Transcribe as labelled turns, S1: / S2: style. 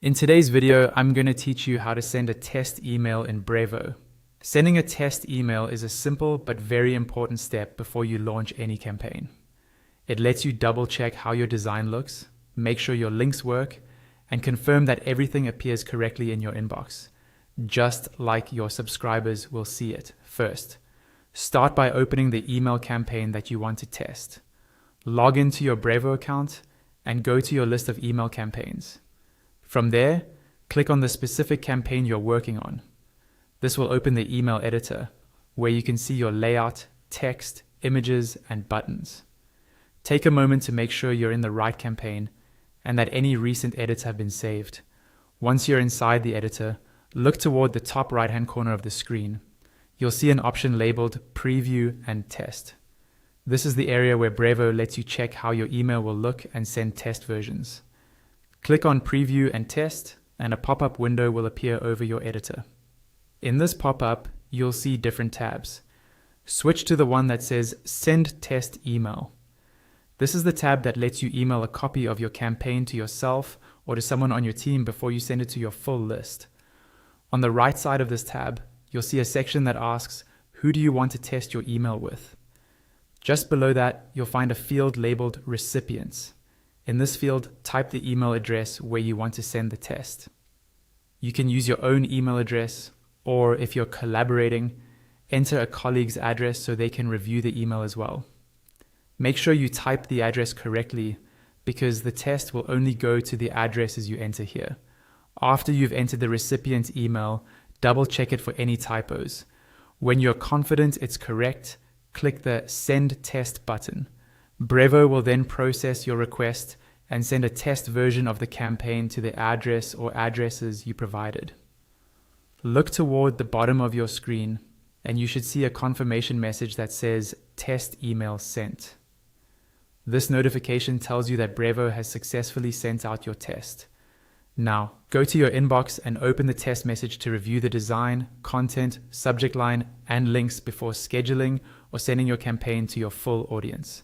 S1: In today's video, I'm going to teach you how to send a test email in Brevo. Sending a test email is a simple but very important step before you launch any campaign. It lets you double check how your design looks, make sure your links work, and confirm that everything appears correctly in your inbox, just like your subscribers will see it first. Start by opening the email campaign that you want to test. Log into your Brevo account and go to your list of email campaigns. From there, click on the specific campaign you're working on. This will open the email editor, where you can see your layout, text, images, and buttons. Take a moment to make sure you're in the right campaign and that any recent edits have been saved. Once you're inside the editor, look toward the top right-hand corner of the screen. You'll see an option labeled Preview and Test. This is the area where Brevo lets you check how your email will look and send test versions. Click on Preview and Test, and a pop-up window will appear over your editor. In this pop-up, you'll see different tabs. Switch to the one that says Send Test Email. This is the tab that lets you email a copy of your campaign to yourself or to someone on your team before you send it to your full list. On the right side of this tab, you'll see a section that asks, who do you want to test your email with? Just below that, you'll find a field labeled Recipients. In this field, type the email address where you want to send the test. You can use your own email address, or if you're collaborating, enter a colleague's address so they can review the email as well. Make sure you type the address correctly because the test will only go to the addresses you enter here. After you've entered the recipient's email, double check it for any typos. When you're confident it's correct, click the Send Test button. Brevo will then process your request and send a test version of the campaign to the address or addresses you provided. Look toward the bottom of your screen and you should see a confirmation message that says Test Email Sent. This notification tells you that Brevo has successfully sent out your test. Now, go to your inbox and open the test message to review the design, content, subject line, and links before scheduling or sending your campaign to your full audience.